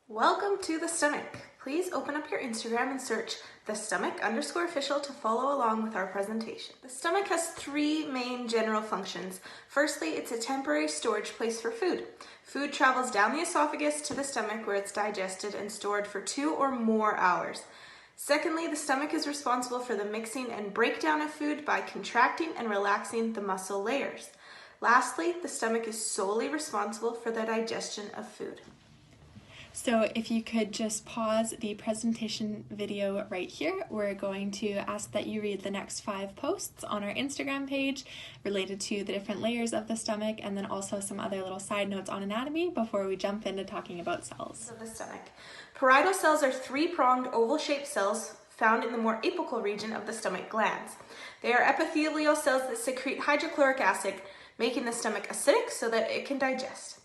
Welcome to the stomach. Please open up your Instagram and search @thestomach_official to follow along with our presentation. The stomach has three main general functions. Firstly, it's a temporary storage place for food. Food travels down the esophagus to the stomach where it's digested and stored for 2 or more hours. Secondly, the stomach is responsible for the mixing and breakdown of food by contracting and relaxing the muscle layers. Lastly, the stomach is solely responsible for the digestion of food. So if you could just pause the presentation video right here, we're going to ask that you read the next 5 posts on our Instagram page related to the different layers of the stomach, and then also some other little side notes on anatomy before we jump into talking about cells. Of the stomach. Parietal cells are 3-pronged oval-shaped cells found in the more apical region of the stomach glands. They are epithelial cells that secrete hydrochloric acid, making the stomach acidic so that it can digest.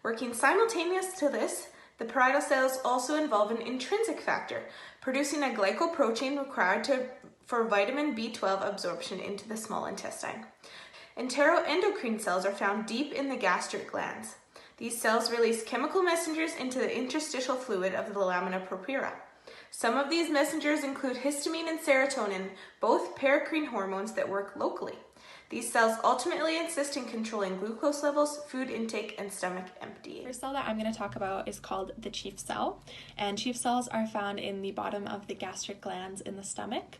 Working simultaneous to this, the parietal cells also involve an intrinsic factor, producing a glycoprotein required for vitamin B12 absorption into the small intestine. Enteroendocrine cells are found deep in the gastric glands. These cells release chemical messengers into the interstitial fluid of the lamina propria. Some of these messengers include histamine and serotonin, both paracrine hormones that work locally. These cells ultimately assist in controlling glucose levels, food intake, and stomach emptying. The first cell that I'm going to talk about is called the chief cell, and chief cells are found in the bottom of the gastric glands in the stomach.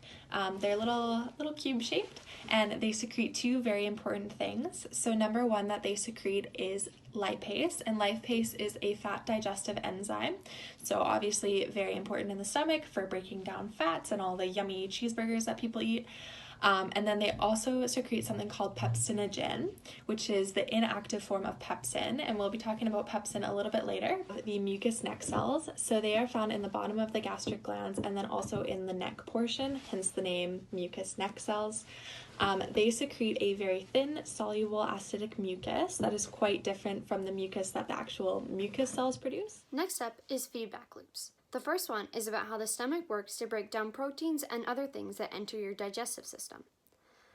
They're little cube shaped, and they secrete 2 very important things. So number 1 that they secrete is lipase, and lipase is a fat digestive enzyme. So obviously very important in the stomach for breaking down fats and all the yummy cheeseburgers that people eat. And then they also secrete something called pepsinogen, which is the inactive form of pepsin, and we'll be talking about pepsin a little bit later. The mucous neck cells, so they are found in the bottom of the gastric glands and then also in the neck portion, hence the name mucous neck cells. They secrete a very thin, soluble, acidic mucus that is quite different from the mucus that the actual mucus cells produce. Next up is feedback loops. The first one is about how the stomach works to break down proteins and other things that enter your digestive system.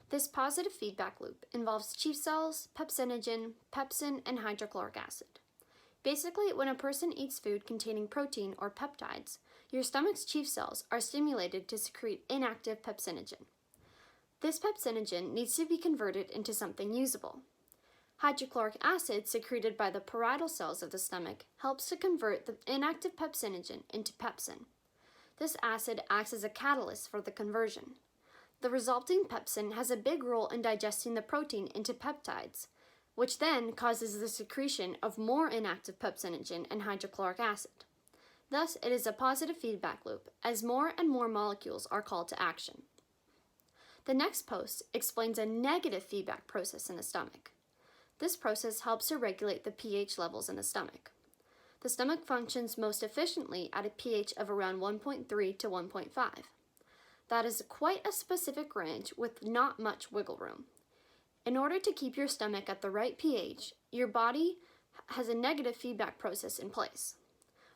This positive feedback loop involves chief cells, pepsinogen, pepsin, and hydrochloric acid. Basically, when a person eats food containing protein or peptides, your stomach's chief cells are stimulated to secrete inactive pepsinogen. This pepsinogen needs to be converted into something usable. Hydrochloric acid secreted by the parietal cells of the stomach helps to convert the inactive pepsinogen into pepsin. This acid acts as a catalyst for the conversion. The resulting pepsin has a big role in digesting the protein into peptides, which then causes the secretion of more inactive pepsinogen and hydrochloric acid. Thus, it is a positive feedback loop, as more and more molecules are called to action. The next post explains a negative feedback process in the stomach. This process helps to regulate the pH levels in the stomach. The stomach functions most efficiently at a pH of around 1.3 to 1.5. That is quite a specific range with not much wiggle room. In order to keep your stomach at the right pH, your body has a negative feedback process in place.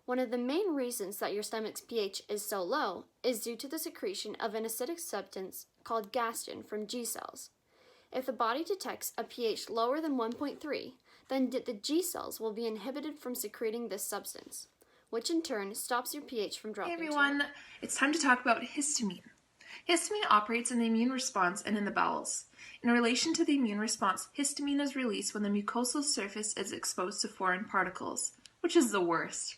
One of the main reasons that your stomach's pH is so low is due to the secretion of an acidic substance called digestion from G cells. If the body detects a pH lower than 1.3, then the G cells will be inhibited from secreting this substance, which in turn stops your pH from dropping. Hey everyone, it's time to talk about histamine. Histamine operates in the immune response and in the bowels. In relation to the immune response, histamine is released when the mucosal surface is exposed to foreign particles, which is the worst.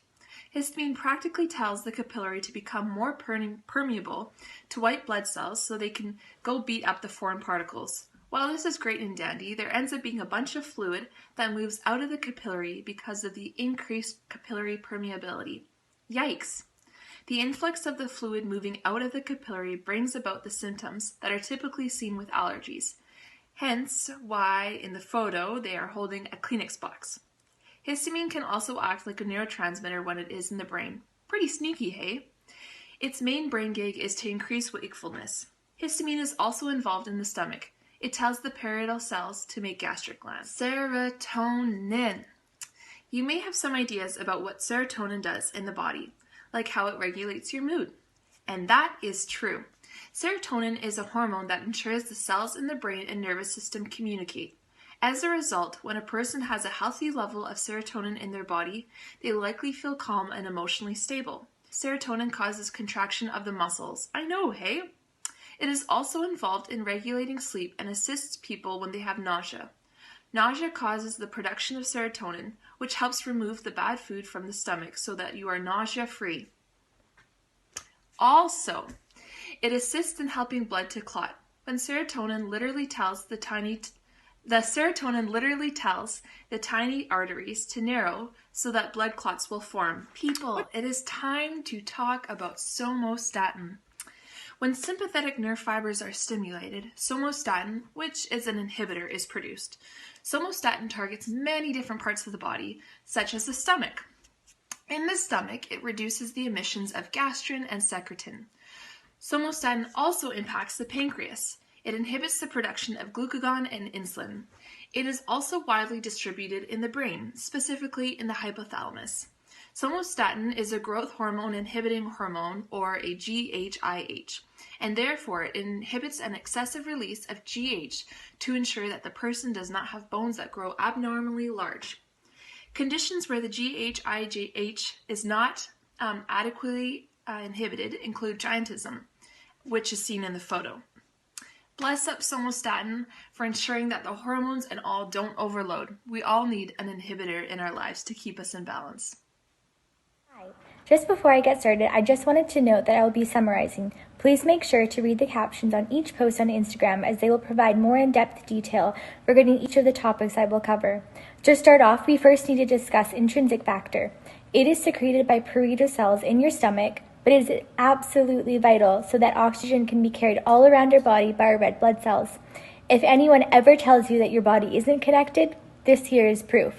Histamine practically tells the capillary to become more permeable to white blood cells so they can go beat up the foreign particles. While this is great and dandy, there ends up being a bunch of fluid that moves out of the capillary because of the increased capillary permeability. Yikes! The influx of the fluid moving out of the capillary brings about the symptoms that are typically seen with allergies. Hence why in the photo they are holding a Kleenex box. Histamine can also act like a neurotransmitter when it is in the brain. Pretty sneaky, hey? Its main brain gig is to increase wakefulness. Histamine is also involved in the stomach. It tells the parietal cells to make gastric glands. Serotonin. You may have some ideas about what serotonin does in the body, like how it regulates your mood. And that is true. Serotonin is a hormone that ensures the cells in the brain and nervous system communicate. As a result, when a person has a healthy level of serotonin in their body, they likely feel calm and emotionally stable. Serotonin causes contraction of the muscles. I know, hey? It is also involved in regulating sleep and assists people when they have nausea. Nausea causes the production of serotonin, which helps remove the bad food from the stomach so that you are nausea-free. Also, it assists in helping blood to clot. When serotonin literally tells the serotonin literally tells the tiny arteries to narrow so that blood clots will form. People, it is time to talk about somatostatin. When sympathetic nerve fibers are stimulated, somatostatin, which is an inhibitor, is produced. Somatostatin targets many different parts of the body, such as the stomach. In the stomach, it reduces the emissions of gastrin and secretin. Somatostatin also impacts the pancreas. It inhibits the production of glucagon and insulin. It is also widely distributed in the brain, specifically in the hypothalamus. Somatostatin is a growth hormone inhibiting hormone, or a GHIH, and therefore it inhibits an excessive release of GH to ensure that the person does not have bones that grow abnormally large. Conditions where the GHIH is not adequately inhibited include giantism, which is seen in the photo. Bless up somatostatin for ensuring that the hormones and all don't overload. We all need an inhibitor in our lives to keep us in balance. Hi. Just before I get started, I just wanted to note that I will be summarizing. Please make sure to read the captions on each post on Instagram, as they will provide more in-depth detail regarding each of the topics I will cover. To start off, we first need to discuss intrinsic factor. It is secreted by parietal cells in your stomach, but it is absolutely vital so that oxygen can be carried all around your body by our red blood cells. If anyone ever tells you that your body isn't connected, this here is proof.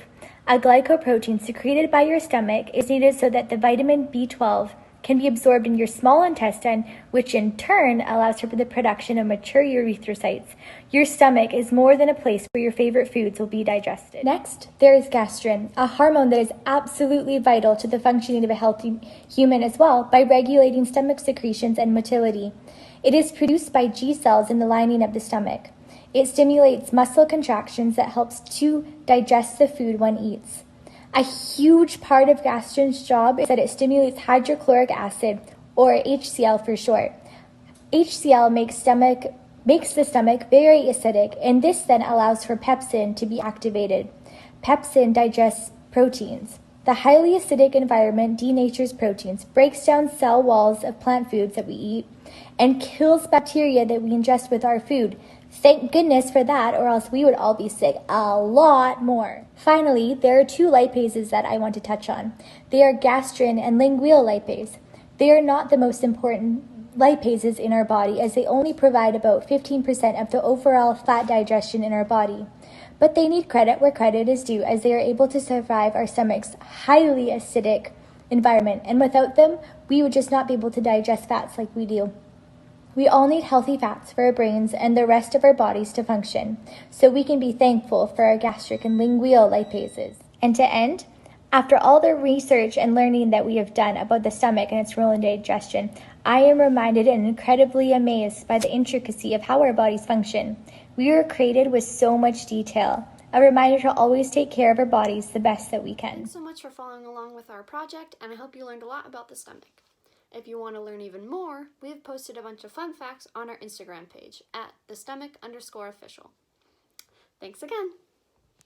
A glycoprotein secreted by your stomach is needed so that the vitamin B12 can be absorbed in your small intestine, which in turn allows for the production of mature erythrocytes. Your stomach is more than a place where your favorite foods will be digested. Next, there is gastrin, a hormone that is absolutely vital to the functioning of a healthy human as well by regulating stomach secretions and motility. It is produced by G cells in the lining of the stomach. It stimulates muscle contractions that helps to digest the food one eats. A huge part of gastrin's job is that it stimulates hydrochloric acid, or HCl for short. HCl makes the stomach very acidic, and this then allows for pepsin to be activated. Pepsin digests proteins. The highly acidic environment denatures proteins, breaks down cell walls of plant foods that we eat, and kills bacteria that we ingest with our food. Thank goodness for that, or else we would all be sick a lot more. Finally, there are two lipases that I want to touch on. They are gastrin and lingual lipase. They are not the most important lipases in our body, as they only provide about 15% of the overall fat digestion in our body. But they need credit where credit is due, as they are able to survive our stomach's highly acidic environment, and without them, we would just not be able to digest fats like we do. We all need healthy fats for our brains and the rest of our bodies to function, so we can be thankful for our gastric and lingual lipases. And to end, after all the research and learning that we have done about the stomach and its role in digestion, I am reminded and incredibly amazed by the intricacy of how our bodies function. We were created with so much detail. A reminder to always take care of our bodies the best that we can. Thanks so much for following along with our project, and I hope you learned a lot about the stomach. If you want to learn even more, we have posted a bunch of fun facts on our Instagram page at thestomach_official. Thanks again.